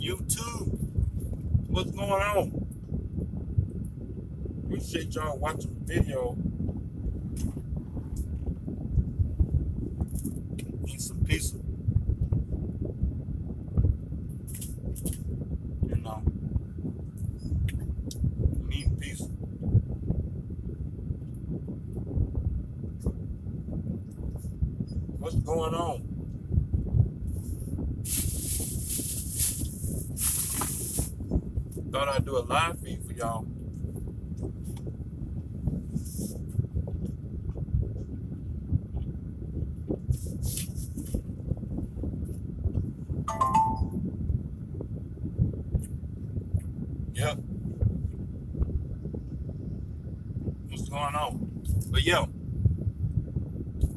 YouTube, what's going on? Appreciate y'all watching the video. Eat some pizza. You know, I'm eating pizza. What's going on? Thought I'd do a live feed for y'all. Yep. What's going on? But yo,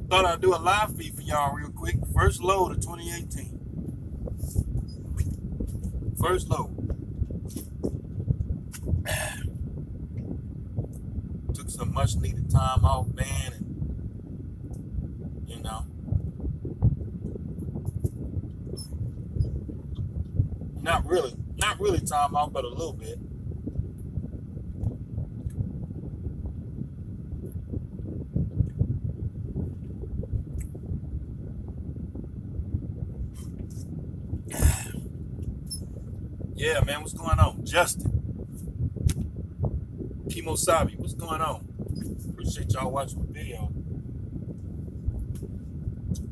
thought I'd do a live feed for y'all real quick. First load of 2018. First load. Took some much needed time off, man, and you know, not really time off, but a little bit. Yeah, man, what's going on? Justin, Kimosabi, what's going on? Appreciate y'all watching the video.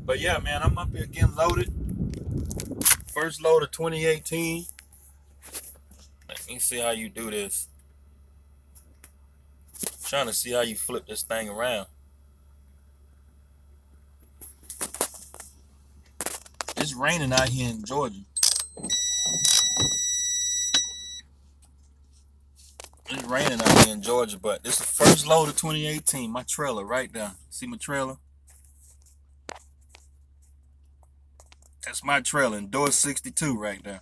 But yeah, man, I'm up here getting loaded. First load of 2018. Let me see how you do this. Trying to see how you flip this thing around. It's raining out here in Georgia. It's raining out here in Georgia, but this is the first load of 2018. My trailer right there. See my trailer? That's my trailer, Endure 62 right there.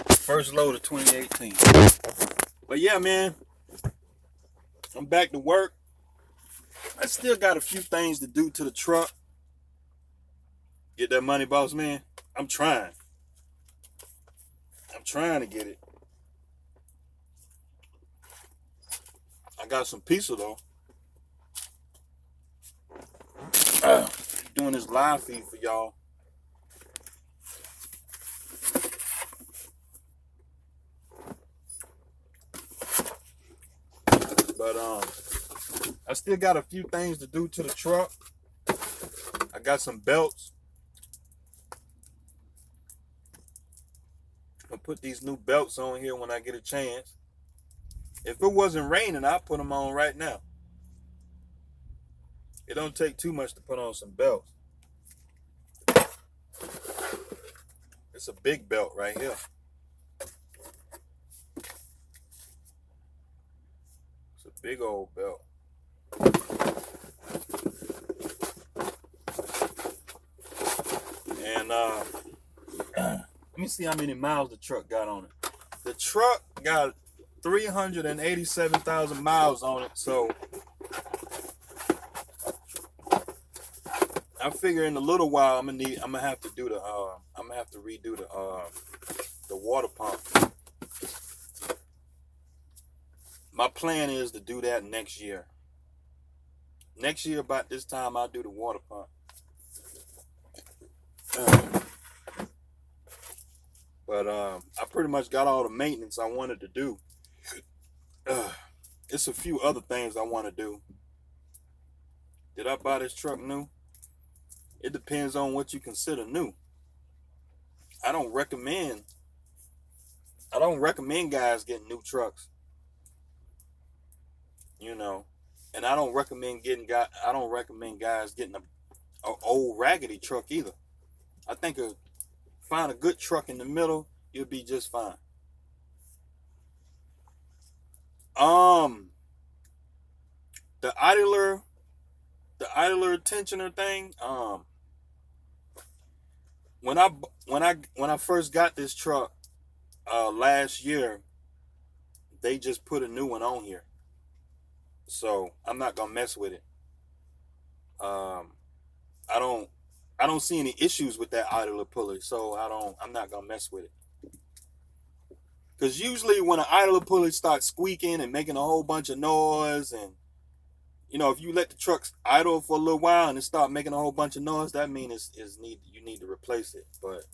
First load of 2018. But yeah, man, I'm back to work. I still got a few things to do to the truck. Get that money, boss man. I'm trying to get it. I got some pizza though. Doing this live feed for y'all. But I still got a few things to do to the truck. I got some belts. I'll put these new belts on here when I get a chance. If it wasn't raining, I'd put them on right now. It don't take too much to put on some belts. It's a big belt right here. It's a big old belt. And let me see how many miles the truck got on it. The truck got 387,000 miles on it, so I figure in a little while I'm gonna have to do redo the water pump. My plan is to do that next year. Next year about this time I'll do the water pump. But I pretty much got all the maintenance I wanted to do. It's a few other things I want to do. Did I buy this truck new? It depends on what you consider new. I don't recommend guys getting new trucks. You know, and I don't recommend guys getting a old raggedy truck either. I think find a good truck in the middle, you'll be just fine. The idler tensioner thing. When I first got this truck last year, they just put a new one on here. So I'm not gonna mess with it. I don't see any issues with that idler pulley, so I'm not gonna mess with it. Because usually when an idler pulley starts squeaking and making a whole bunch of noise, and if you let the truck idle for a little while and it start making a whole bunch of noise, that means you need to replace it. But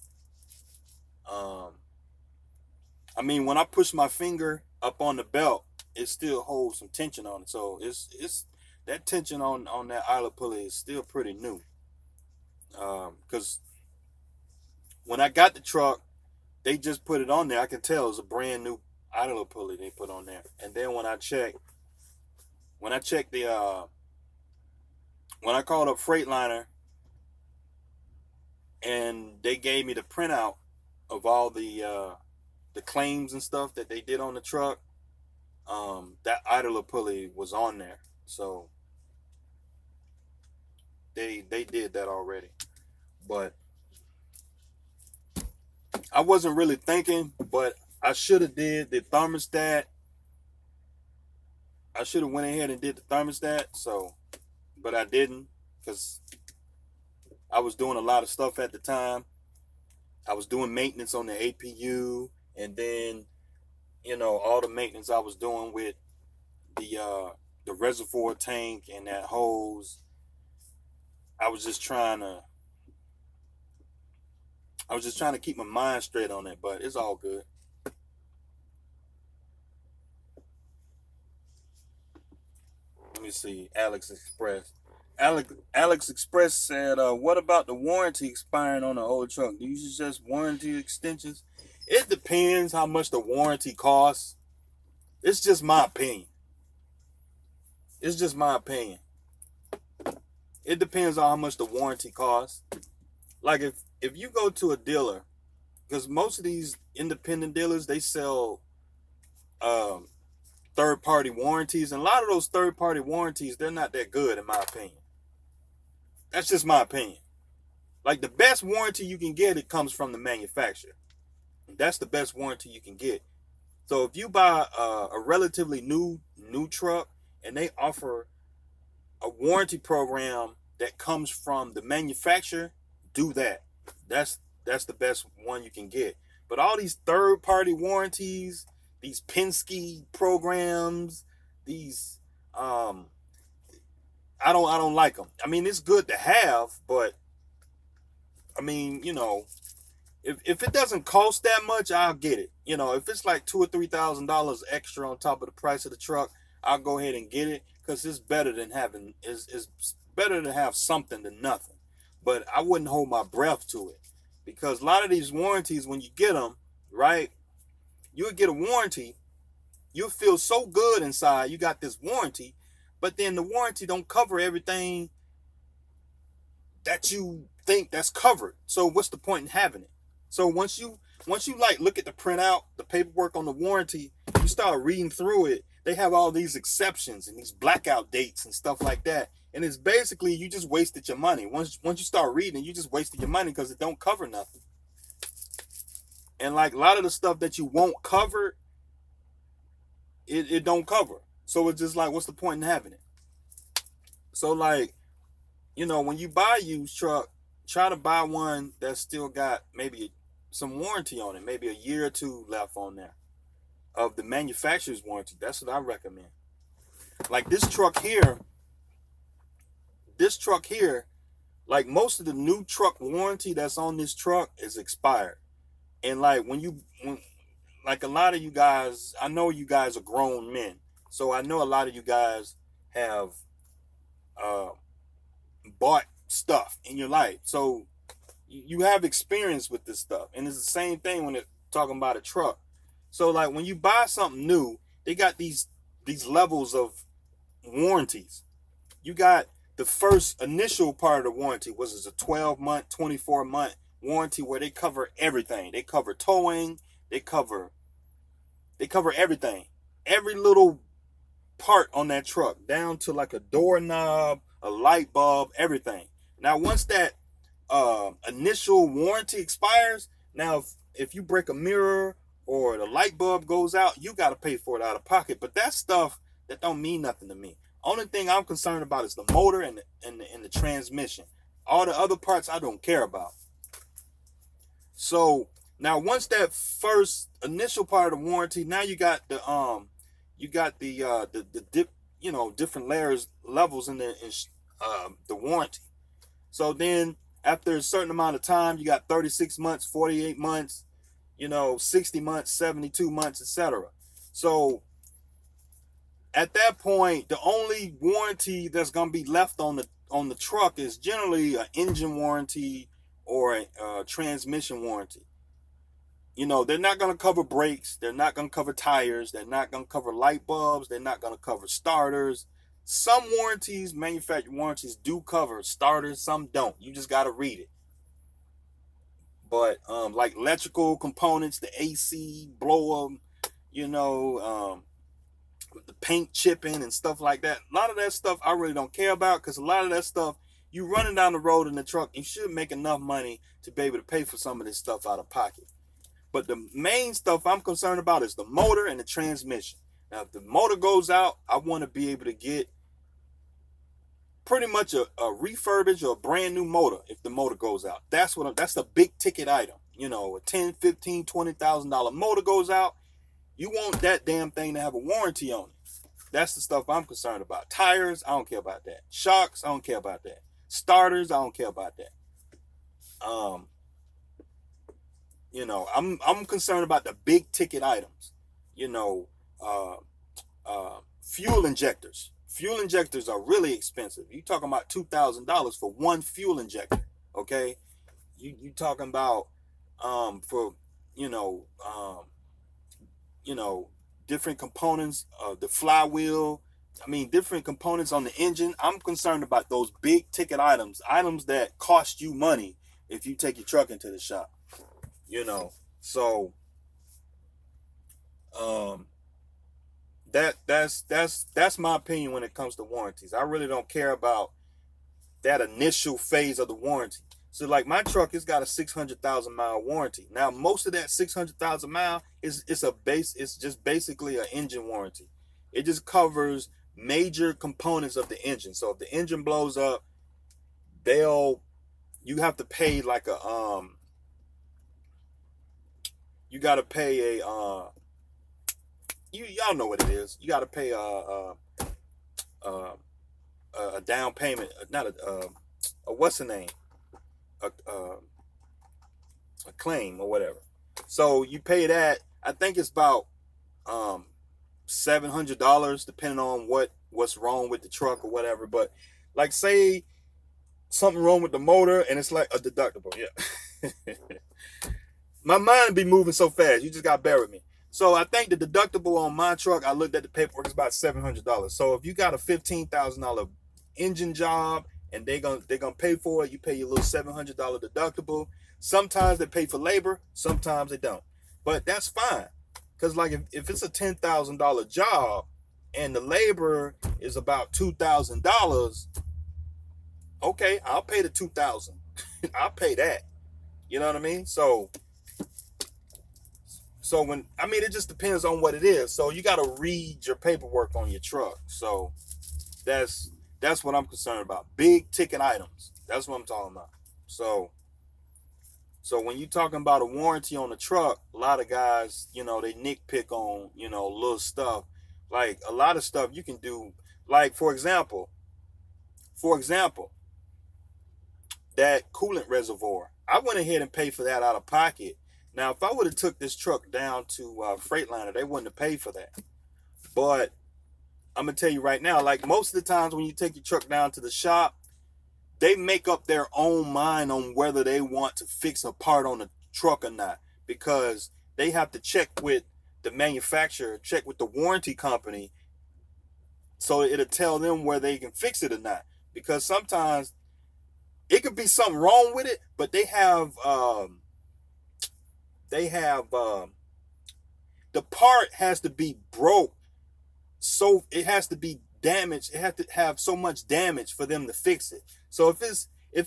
I mean, when I push my finger up on the belt, it still holds some tension on it. So it's that tension on that idler pulley is still pretty new. Because when I got the truck, they just put it on there. I can tell it's a brand new idler pulley they put on there. And then when I called up Freightliner and they gave me the printout of all the claims and stuff that they did on the truck, that idler pulley was on there. So they did that already. But I wasn't really thinking, but I should have did the thermostat. I should have went ahead and did the thermostat. So, but I didn't, because I was doing a lot of stuff at the time. I was doing maintenance on the APU, and then, all the maintenance I was doing with the reservoir tank and that hose. I was just trying to keep my mind straight on it, but it's all good. Let me see. Alex Express. Alex Express said, what about the warranty expiring on the old truck? Do you suggest warranty extensions? It depends how much the warranty costs. It's just my opinion. It's just my opinion. It depends on how much the warranty costs. Like if you go to a dealer, because most of these independent dealers, they sell third-party warranties, and a lot of those third-party warranties, they're not that good, in my opinion. That's just my opinion. Like, the best warranty you can get, it comes from the manufacturer. That's the best warranty you can get. So if you buy a relatively new truck and they offer a warranty program that comes from the manufacturer, do that. That's the best one you can get. But all these third-party warranties, these Penske programs, these I don't like them. I mean, it's good to have, but I mean, if it doesn't cost that much, I'll get it. If it's like $2,000 or $3,000 extra on top of the price of the truck, I'll go ahead and get it, because it's better than it's better to have something than nothing. But I wouldn't hold my breath to it, because a lot of these warranties, when you get them, right, you'll get a warranty, you'll feel so good inside, you got this warranty, but then the warranty don't cover everything that you think that's covered. So what's the point in having it? So once you like look at the printout, the paperwork on the warranty, you start reading through it, they have all these exceptions and these blackout dates and stuff like that. And it's basically, you just wasted your money. Once you start reading, you just wasted your money, because it don't cover nothing. And like a lot of the stuff that you won't cover, it don't cover. So it's just like, what's the point in having it? So like, when you buy a used truck, try to buy one that's still got maybe some warranty on it, maybe a year or two left on there of the manufacturer's warranty. That's what I recommend. Like this truck here, like most of the new truck warranty that's on this truck is expired. And like like a lot of you guys, I know you guys are grown men, so I know a lot of you guys have bought stuff in your life, so you have experience with this stuff. And it's the same thing when it's talking about a truck. So like when you buy something new, they got these levels of warranties. You got the first initial part of the warranty, was a 12-month, 24-month warranty, where they cover everything. They cover towing, they cover everything, every little part on that truck, down to like a doorknob, a light bulb, everything. Now once that initial warranty expires, now if you break a mirror or the light bulb goes out, you got to pay for it out of pocket. But that's stuff that don't mean nothing to me. Only thing I'm concerned about is the motor and the transmission. All the other parts I don't care about. So now once that first initial part of the warranty, now you got the different levels in the warranty. So then after a certain amount of time, you got 36 months, 48 months, 60 months, 72 months, etc. So at that point, the only warranty that's going to be left on the truck is generally an engine warranty or a transmission warranty. They're not going to cover brakes. They're not going to cover tires. They're not going to cover light bulbs. They're not going to cover starters. Some warranties, manufacturer warranties, do cover starters. Some don't. You just got to read it. But like electrical components, the AC, blower, the paint chipping and stuff like that. A lot of that stuff I really don't care about, because a lot of that stuff, you running down the road in the truck, you should make enough money to be able to pay for some of this stuff out of pocket. But the main stuff I'm concerned about is the motor and the transmission. Now, if the motor goes out, I want to be able to get pretty much a refurbished or a brand new motor if the motor goes out. That's the big ticket item. A $10, $15, $20,000 motor goes out. You want that damn thing to have a warranty on it. That's the stuff I'm concerned about. Tires, I don't care about that. Shocks, I don't care about that. Starters, I don't care about that. I'm concerned about the big ticket items. Fuel injectors. Fuel injectors are really expensive. You're talking about $2,000 for one fuel injector. Okay, you talking about for different components, the flywheel. Different components on the engine. I'm concerned about those big ticket items that cost you money if you take your truck into the shop. So that's my opinion when it comes to warranties. I really don't care about that initial phase of the warranty. So like my truck, it's got a 600,000 mile warranty. Now most of that 600,000 mile it's just basically an engine warranty. It just covers major components of the engine. So if the engine blows up, you have to pay like you got to pay y'all know what it is. You got to pay a down payment, not what's the name? A claim or whatever. So you pay that. I think it's about $700, depending on what's wrong with the truck or whatever. But like, say something wrong with the motor and it's like a deductible. Yeah. My mind be moving so fast. You just got to bear with me. So I think the deductible on my truck, I looked at the paperwork, it's about $700. So if you got a $15,000 engine job and they're gonna pay for it, you pay your little $700 deductible. Sometimes they pay for labor, sometimes they don't. But that's fine. Because like if it's a $10,000 job and the labor is about $2,000, okay, I'll pay the $2,000. I'll pay that. You know what I mean? So it just depends on what it is. So you got to read your paperwork on your truck. So that's what I'm concerned about. Big ticket items. That's what I'm talking about. So when you're talking about a warranty on the truck, a lot of guys, they nitpick on, little stuff. Like a lot of stuff you can do. Like, for example, that coolant reservoir. I went ahead and paid for that out of pocket. Now, if I would have took this truck down to Freightliner, they wouldn't have paid for that. But I'm going to tell you right now, like most of the times when you take your truck down to the shop, they make up their own mind on whether they want to fix a part on the truck or not. Because they have to check with the manufacturer, check with the warranty company, so it'll tell them where they can fix it or not. Because sometimes it could be something wrong with it, but they have the part has to be broke, so it has to be damaged. It has to have so much damage for them to fix it. So if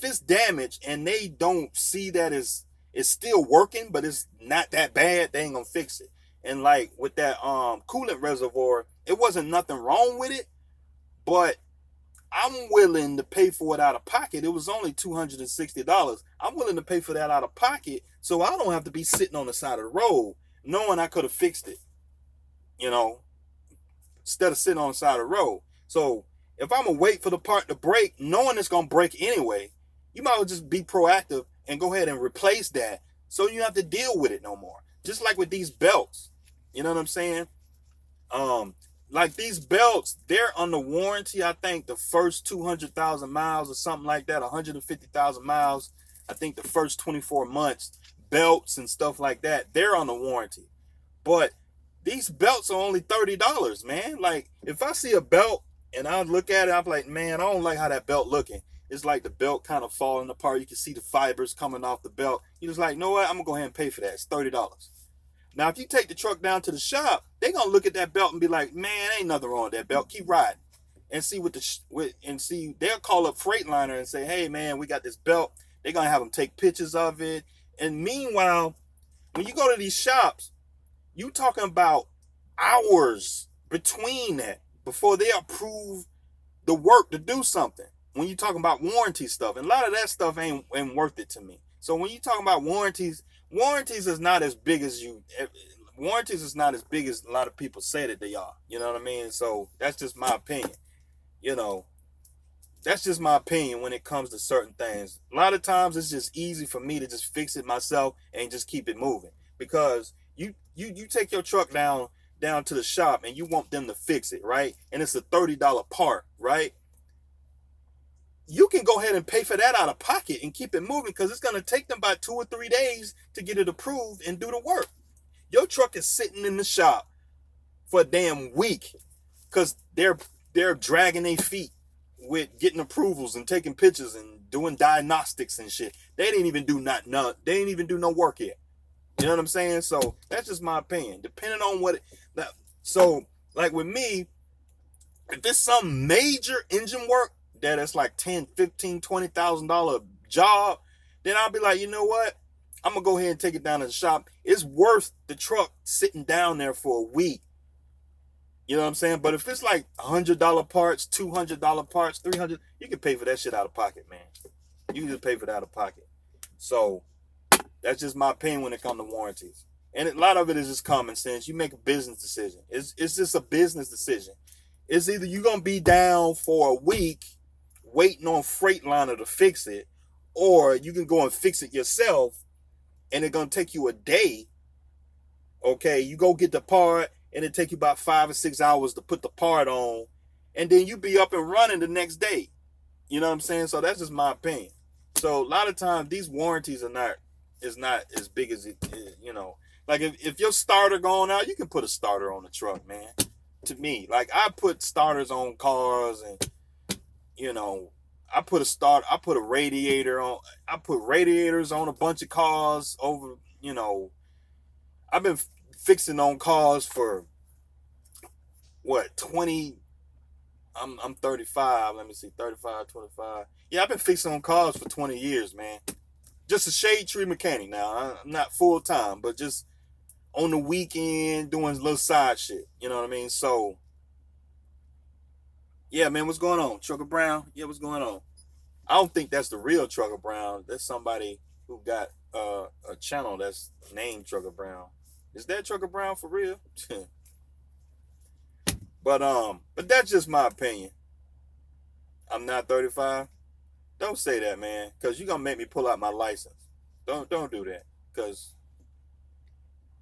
it's damaged and they don't see that as it's still working, but it's not that bad, they ain't gonna fix it. And like with that coolant reservoir, it wasn't nothing wrong with it, but I'm willing to pay for it out of pocket. It was only $260. I'm willing to pay for that out of pocket so I don't have to be sitting on the side of the road knowing I could have fixed it, you know, instead of sitting on the side of the road. So if I'm going to wait for the part to break, knowing it's going to break anyway, you might as well just be proactive and go ahead and replace that so you don't have to deal with it no more. Just like with these belts. You know what I'm saying? Like these belts, they're under warranty. I think the first 200,000 miles or something like that, 150,000 miles. I think the first 24 months, belts and stuff like that, they're under warranty. But these belts are only $30, man. Like if I see a belt and I look at it, I'm like, man, I don't like how that belt looking. It's like the belt kind of falling apart. You can see the fibers coming off the belt. You're just like, you know what? I'm gonna go ahead and pay for that. It's $30. Now, if you take the truck down to the shop, they're going to look at that belt and be like, man, ain't nothing wrong with that belt. Keep riding. And see they'll call up Freightliner and say, hey, man, we got this belt. They're going to have them take pictures of it. And meanwhile, when you go to these shops, you talking about hours between that before they approve the work to do something. When you talking about warranty stuff, and a lot of that stuff ain't worth it to me. So when you talking about warranties is not as big as warranties is not as big as a lot of people say that they are. You know what I mean? So that's just my opinion. You know, that's just my opinion when it comes to certain things. A lot of times it's just easy for me to just fix it myself and just keep it moving. Because you take your truck down to the shop and you want them to fix it, right? And it's a $30 part, right? You can go ahead and pay for that out of pocket and keep it moving because it's going to take them about 2 or 3 days to get it approved and do the work. Your truck is sitting in the shop for a damn week because they're dragging their feet with getting approvals and taking pictures and doing diagnostics and shit. They didn't even do they didn't even do no work yet. You know what I'm saying? So that's just my opinion. Depending on what so like with me, if it's some major engine work that it's like $10, $15, $20,000 job, then I'll be like, you know what? I'm gonna go ahead and take it down to the shop. It's worth the truck sitting down there for a week. You know what I'm saying? But if it's like $100 parts, $200 parts, $300, you can pay for that shit out of pocket, man. You can just pay for that out of pocket. So that's just my opinion when it comes to warranties. And a lot of it is just common sense. You make a business decision. It's just a business decision. It's either you're gonna be down for a week waiting on Freightliner to fix it, or you can go and fix it yourself and it's going to take you a day. Okay, you go get the part and it take you about 5 or 6 hours to put the part on, and then you be up and running the next day. You know what I'm saying? So that's just my opinion. So a lot of times these warranties are not as big as it is, you know. Like if your starter going out, you can put a starter on the truck, man. To me, like I put starters on cars, and you know, I put a radiator on. I put radiators on a bunch of cars over, you know. I've been fixing on cars for what, 20, I'm 35. Let me see, 35, 25. Yeah, I've been fixing on cars for 20 years, man. Just a shade tree mechanic now. I'm not full time, but just on the weekend doing little side shit. You know what I mean? So yeah, man, what's going on? Trucker Brown? Yeah, what's going on? I don't think that's the real Trucker Brown. That's somebody who got a channel that's named Trucker Brown. Is that Trucker Brown for real? But that's just my opinion. I'm not 35. Don't say that, man, because you're gonna make me pull out my license. Don't do that, because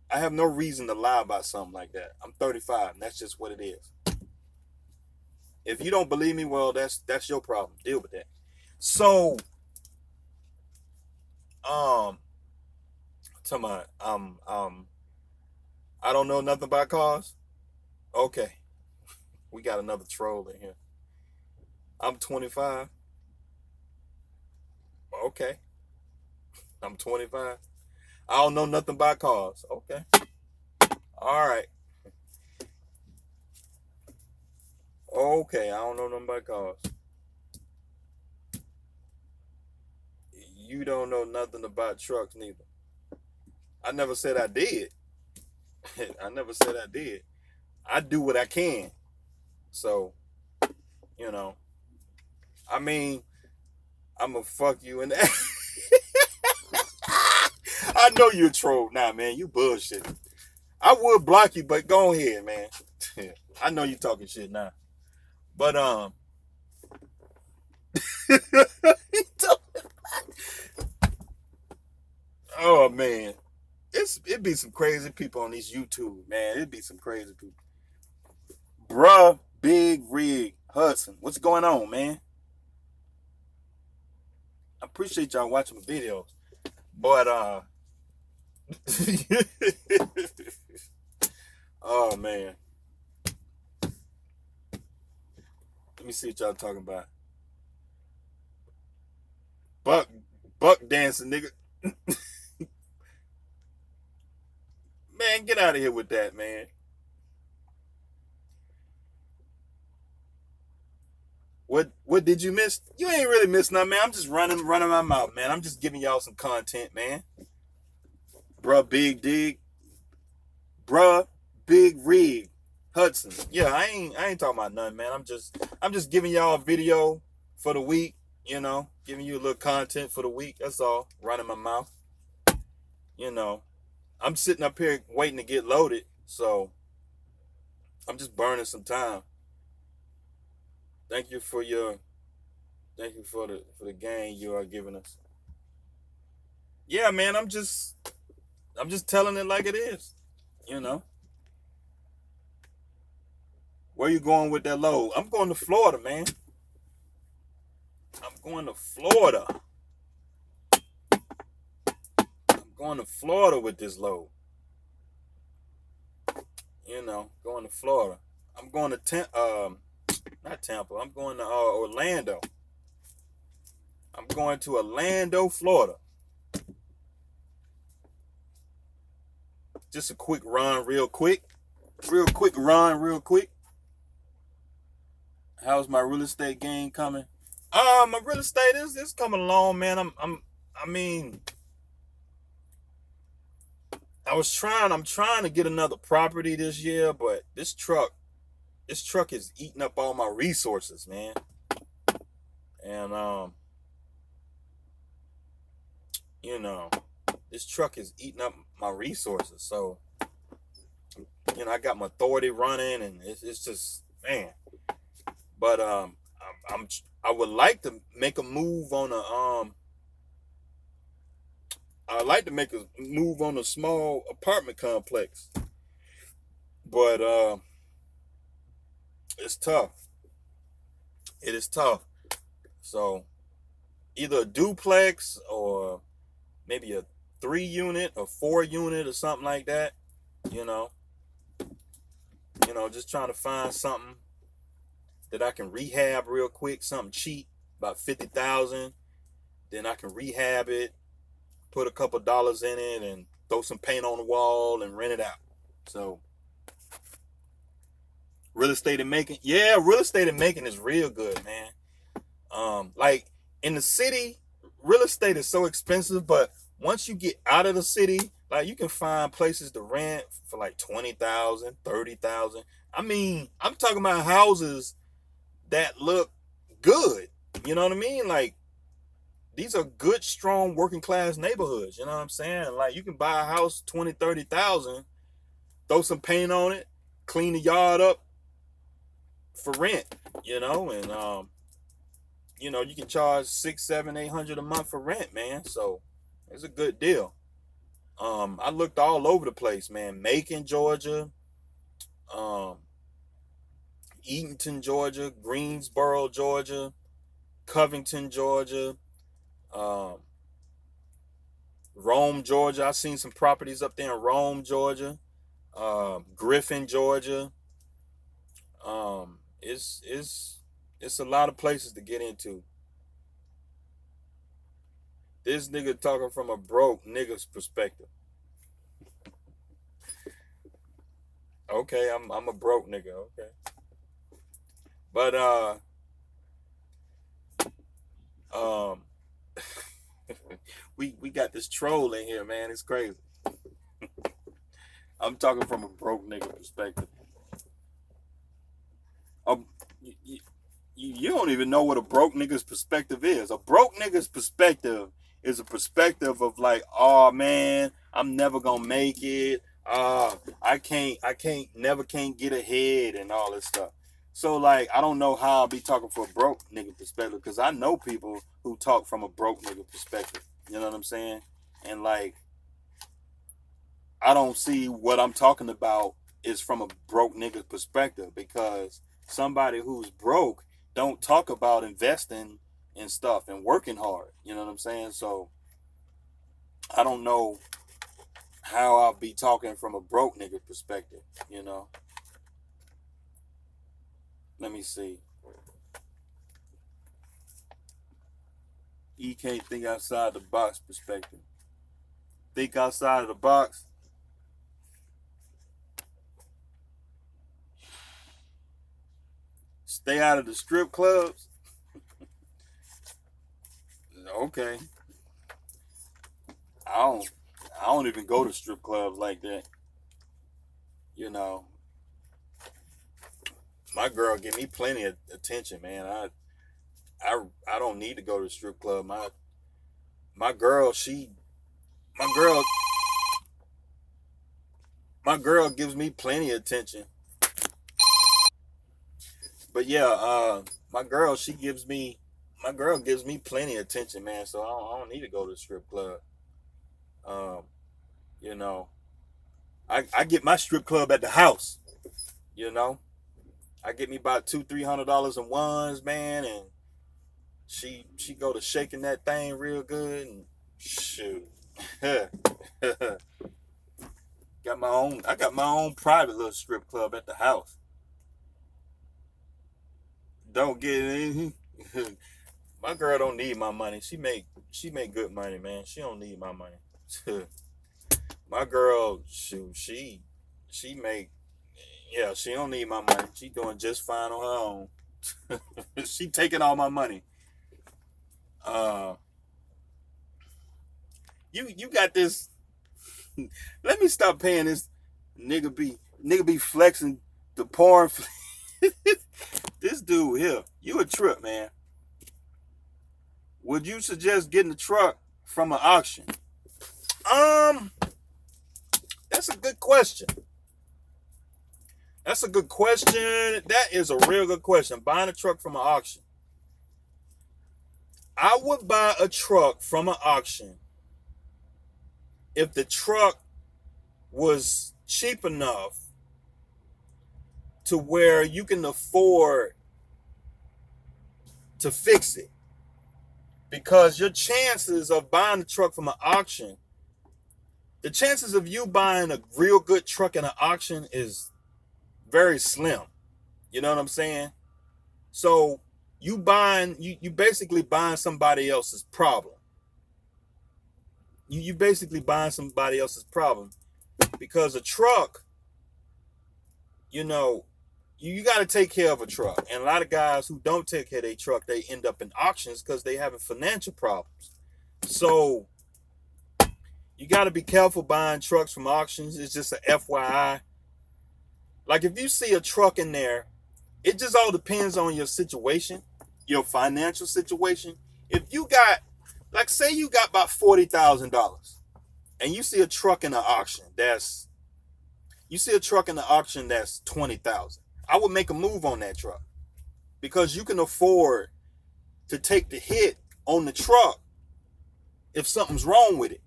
I have no reason to lie about something like that. I'm 35, and that's just what it is. If you don't believe me, well, that's your problem. Deal with that. So, talking about, I don't know nothing about cars. Okay, we got another troll in here. I'm 25. Okay, I'm 25. I don't know nothing about cars. Okay, all right. Okay, I don't know nothing about cars. You don't know nothing about trucks neither. I never said I did. I never said I did. I do what I can. So, you know, I mean, I'm gonna fuck you in that. I know you're a troll now, man. You bullshit. I would block you, but go ahead, man. I know you talking shit now. But oh man. It'd be some crazy people on this YouTube, man. It'd be some crazy people. Bruh, Big Rig Hudson. What's going on, man? I appreciate y'all watching my videos. But oh man. Let me see what y'all talking about. Buck dancing, nigga. Man, get out of here with that, man. What did you miss? You ain't really missed nothing, man. I'm just running my mouth, man. I'm just giving y'all some content, man. Bruh, Big Rig Hudson. Yeah, I ain't talking about nothing, man. I'm just giving y'all a video for the week, you know, giving you a little content for the week. That's all. Running my mouth. You know. I'm sitting up here waiting to get loaded, so I'm just burning some time. Thank you for the game you are giving us. Yeah, man, I'm just telling it like it is, you know. Where you going with that load? I'm going to Florida, man. I'm going to Florida. Going to Florida with this load. You know, going to Florida. I'm going to not Tampa. I'm going to Orlando. I'm going to Orlando, Florida. Just a quick run, real quick. Real quick run, real quick. How's my real estate game coming? My real estate is coming along, man. I mean, I'm trying to get another property this year, but this truck is eating up all my resources, man. And you know, this truck is eating up my resources. So, you know, I got my authority running, and it's just, man. But I would like to make a move on I'd like to make a move on a small apartment complex, but it's tough. It is tough. So either a duplex or maybe a 3-unit or 4-unit or something like that. You know, just trying to find something that I can rehab real quick, something cheap, about $50,000. Then I can rehab it, put a couple dollars in it, and throw some paint on the wall and rent it out. So, real estate in Macon, yeah, real estate in Macon is real good, man. Like in the city, real estate is so expensive, but once you get out of the city, like you can find places to rent for like $20,000, $30,000. I mean, I'm talking about houses that look good. You know what I mean? Like, these are good, strong, working class neighborhoods. You know what I'm saying? Like, you can buy a house, 20, 30,000, throw some paint on it, clean the yard up for rent, you know, and you can charge $600, $700, $800 a month for rent, man. So it's a good deal. I looked all over the place, man. Macon, Georgia, Eatonton, Georgia, Greensboro, Georgia, Covington, Georgia, Rome, Georgia. I've seen some properties up there in Rome, Georgia, Griffin, Georgia. It's a lot of places to get into. This nigga talking from a broke nigga's perspective. Okay, I'm a broke nigga, okay. But we got this troll in here, man. It's crazy. I'm talking from a broke nigga perspective. Um, you, you don't even know what a broke nigga's perspective is. A broke nigga's perspective is a perspective of like, oh man, I'm never gonna make it. Never can't get ahead and all this stuff. So like, I don't know how I'll be talking for a broke nigga perspective because I know people who talk from a broke nigga perspective. You know what I'm saying? And like, I don't see what I'm talking about is from a broke nigga perspective because somebody who's broke don't talk about investing in stuff and working hard. You know what I'm saying? So I don't know how I'll be talking from a broke nigga perspective, you know. Let me see. You can't think outside the box perspective. Think outside of the box. Stay out of the strip clubs. Okay. I don't even go to strip clubs like that. You know, my girl give me plenty of attention, man. I don't need to go to the strip club. My girl, my girl gives me plenty of attention. But yeah, my girl gives me plenty of attention, man. So I don't need to go to the strip club. Um, you know, I get my strip club at the house. You know, I get me about $200-300 in ones, man, and she go to shaking that thing real good and shoot. I got my own private little strip club at the house. Don't get anything. My girl don't need my money. She make good money, man. She don't need my money. My girl, shoot, she make yeah, she don't need my money. She doing just fine on her own. She taking all my money. Uh you got this. Let me stop paying this nigga be flexing the porn. This dude here, you a trip, man. Would you suggest getting a truck from an auction? Um, that's a good question. That's a good question. That is a real good question. Buying a truck from an auction. I would buy a truck from an auction if the truck was cheap enough to where you can afford to fix it. Because your chances of buying a truck from an auction, the chances of you buying a real good truck in an auction is very slim. You know what I'm saying? So you basically buying somebody else's problem. You basically buying somebody else's problem because a truck, you know, you got to take care of a truck. And a lot of guys who don't take care of their truck, they end up in auctions because they having financial problems. So you got to be careful buying trucks from auctions. It's just a FYI. Like if you see a truck in there, it just all depends on your situation, your financial situation. If you got, like say you got about $40,000 and you see a truck in the auction that's $20,000. I would make a move on that truck because you can afford to take the hit on the truck if something's wrong with it.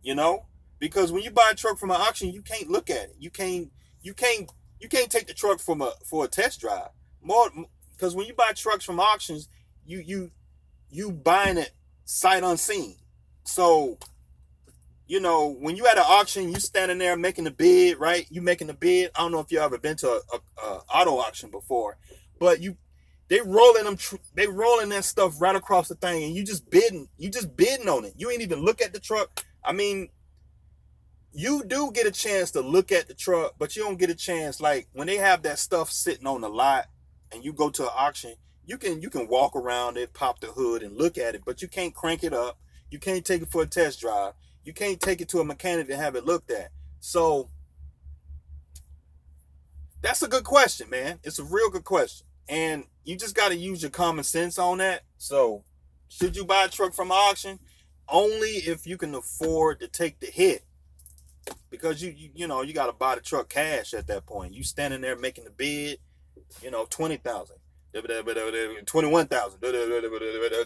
You know, because when you buy a truck from an auction, you can't look at it. You can't take the truck for a test drive. More because when you buy trucks from auctions, you buying it sight unseen. So, you know, when you at an auction, you standing there making the bid, right? You making the bid. I don't know if you ever been to a auto auction before, but they rolling that stuff right across the thing, and you just bidding on it. You ain't even look at the truck. I mean, you do get a chance to look at the truck, but you don't get a chance like when they have that stuff sitting on the lot, and you go to an auction. You can walk around it, pop the hood, and look at it, but you can't crank it up. You can't take it for a test drive. You can't take it to a mechanic and have it looked at. So that's a good question, man. It's a real good question. And you just got to use your common sense on that. So should you buy a truck from auction? Only if you can afford to take the hit. Because you know, you got to buy the truck cash at that point. You standing there making the bid, you know, 20,000, 21,000,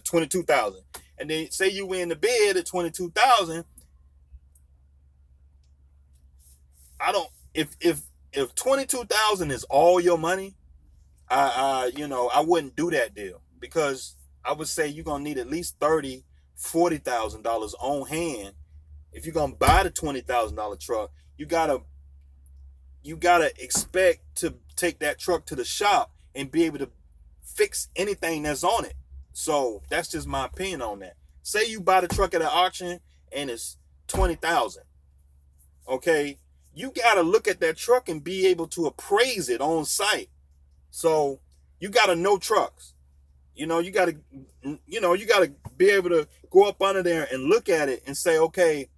22,000. And then say you win the bid at 22,000. I don't, if 22,000 is all your money, you know, I wouldn't do that deal, because I would say you're gonna need at least $30,000-$40,000 on hand. If you're gonna buy the $20,000 truck, you gotta expect to take that truck to the shop and be able to fix anything that's on it. So that's just my opinion on that. Say you buy the truck at an auction and it's 20,000. Okay, you gotta look at that truck and be able to appraise it on site. So you gotta know trucks. You know, you gotta be able to go up under there and look at it and say, okay,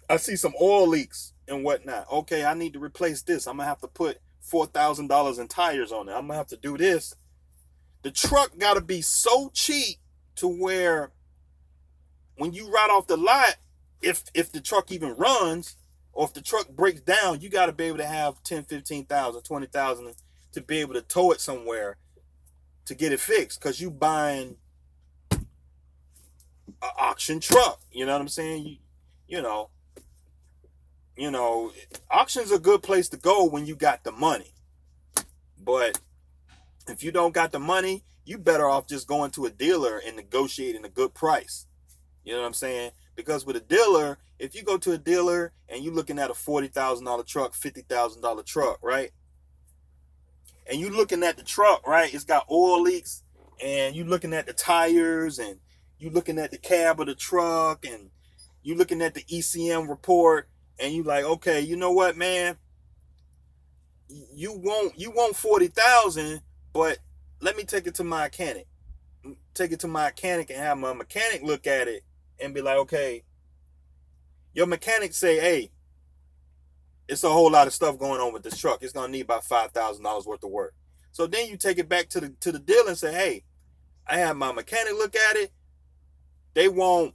I see some oil leaks and whatnot. Okay, I need to replace this. I'm gonna have to put $4,000 in tires on it. I'm gonna have to do this. The truck gotta be so cheap to where when you ride off the lot, if the truck even runs, or if the truck breaks down, you gotta be able to have 10, 15,000, 20,000 to be able to tow it somewhere to get it fixed, because you buying an auction truck. You know what I'm saying? You know, auction's a good place to go when you got the money. But if you don't got the money, you better off just going to a dealer and negotiating a good price. You know what I'm saying? Because with a dealer, if you go to a dealer and you're looking at a $40,000 truck, $50,000 truck, right? And you looking at the truck, right? It's got oil leaks, and you looking at the tires, and you looking at the cab of the truck, and you looking at the ECM report, and you like, okay, you know what, man? You want 40,000, but let me take it to my mechanic. Take it to my mechanic and have my mechanic look at it and be like, okay, your mechanic say, hey, it's a whole lot of stuff going on with this truck. It's gonna need about $5,000 worth of work. So then you take it back to the dealer and say, hey, I have my mechanic look at it. They want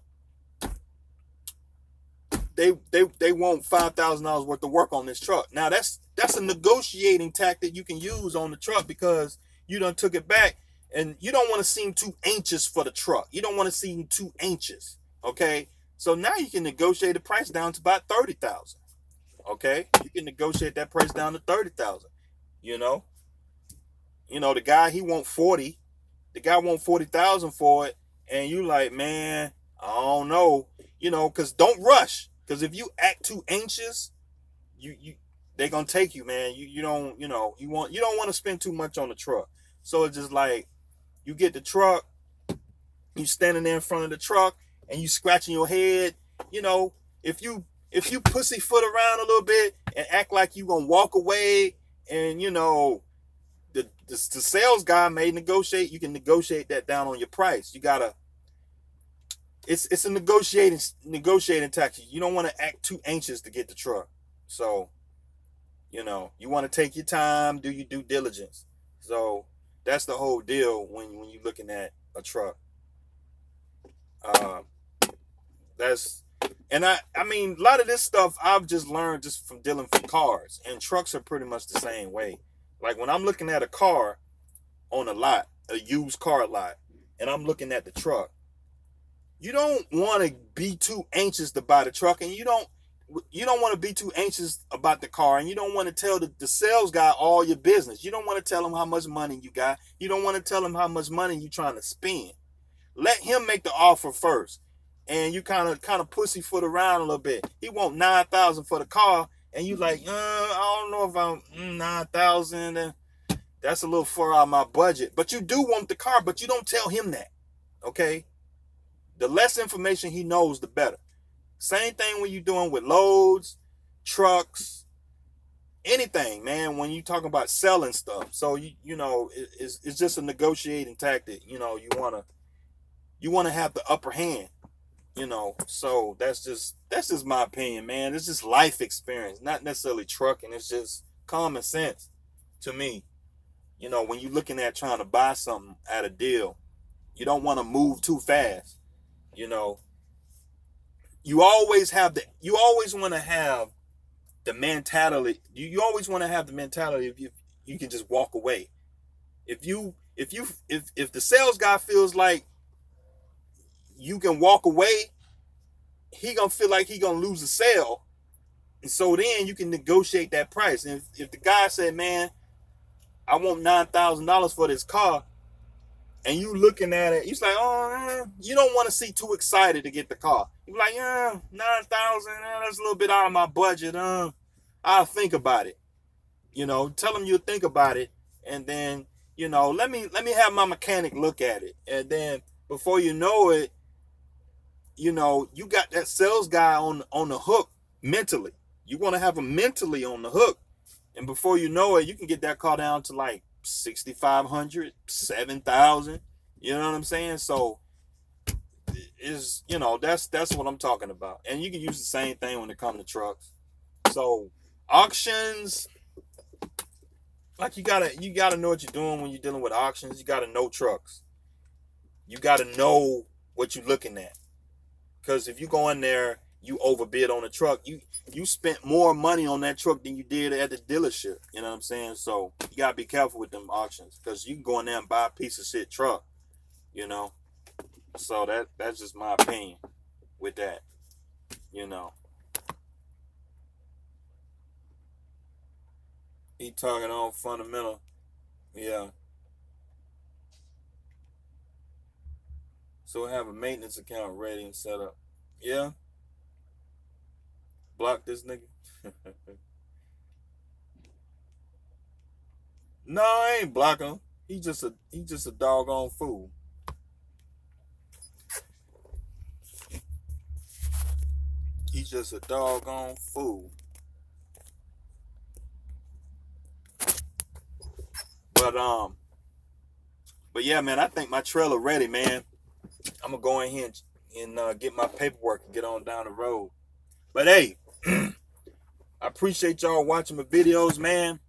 $5,000 worth of work on this truck. Now that's a negotiating tactic you can use on the truck, because you done took it back, and you don't want to seem too anxious for the truck. You don't want to seem too anxious. Okay, so now you can negotiate the price down to about 30,000. Okay, you can negotiate that price down to 30,000. You know, the guy, he want 40. The guy want 40,000 for it, and you like, man, I don't know. You know, because don't rush. Because if you act too anxious, they're gonna take you, man. You don't want to spend too much on the truck. So it's just like, you get the truck, you standing there in front of the truck, and you scratching your head. You know, if you pussyfoot around a little bit and act like you gonna walk away, and you know, the sales guy may negotiate, you can negotiate that down on your price. You gotta, it's a negotiating tactic. You don't want to act too anxious to get the truck. So, you know, you want to take your time, do your due diligence. So that's the whole deal when you're looking at a truck. I mean, a lot of this stuff I've just learned just from dealing with cars, and trucks are pretty much the same way. Like when I'm looking at a car on a lot, a used car lot, and I'm looking at the truck, you don't want to be too anxious to buy the truck, and you don't want to be too anxious about the car, and you don't want to tell the sales guy all your business. You don't want to tell him how much money you got. You don't want to tell him how much money you're trying to spend. Let him make the offer first, and you kind of pussyfoot around a little bit. He want 9,000 for the car, and you like, I don't know if I'm 9,000, and that's a little far out of my budget. But you do want the car, but you don't tell him that. Okay, the less information he knows, the better. Same thing when you're doing with loads, trucks, anything, man, when you talk about selling stuff. So you know, it's just a negotiating tactic. You know, you wanna have the upper hand. You know, so that's just my opinion, man. It's just life experience, not necessarily trucking. It's just common sense to me. You know, when you're looking at trying to buy something at a deal, you don't want to move too fast. You know, you always want to have the mentality. You always want to have the mentality if you can just walk away. If the sales guy feels like you can walk away, he gonna feel like he gonna lose the sale, and so then you can negotiate that price. And if the guy said, "Man, I want $9,000 for this car," and you looking at it, he's like, "Oh, you don't want to see too excited to get the car." You're like, "Yeah, 9,000, that's a little bit out of my budget. I'll think about it." You know, tell him you'll think about it, and then, you know, let me have my mechanic look at it, and then before you know it, you know, you got that sales guy on the hook mentally. You want to have him mentally on the hook, and before you know it, you can get that car down to like 6,500, 7,000. You know what I'm saying? So is, you know, that's what I'm talking about. And you can use the same thing when it comes to trucks. So auctions, like you gotta know what you're doing when you're dealing with auctions. You gotta know trucks. You gotta know what you're looking at. Because if you go in there, you overbid on the truck, you spent more money on that truck than you did at the dealership. You know what I'm saying? So you gotta be careful with them auctions, because you can go in there and buy a piece of shit truck. You know? So that's just my opinion with that. You know. He talking on fundamental. Yeah. So have a maintenance account ready and set up. Yeah. Block this nigga. No, I ain't block him. He just a doggone fool. He's just a doggone fool. But yeah, man, I think my trailer ready, man. I'm gonna go in here and get my paperwork and get on down the road. But hey, I appreciate y'all watching my videos, man.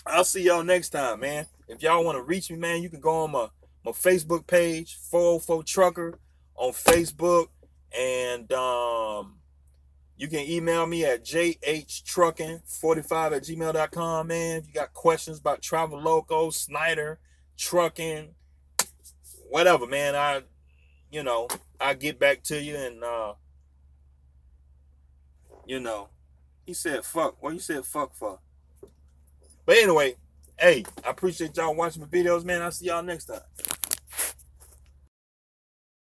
I'll see y'all next time, man. If y'all want to reach me, man, you can go on my Facebook page, 404 Trucker on Facebook, and you can email me at jhtrucking45@gmail.com, man. If you got questions about Travel Loco, Snyder, trucking, whatever, man, I get back to you. And he said fuck. What you said fuck for? But anyway, hey, I appreciate y'all watching my videos, man. I'll see y'all next time.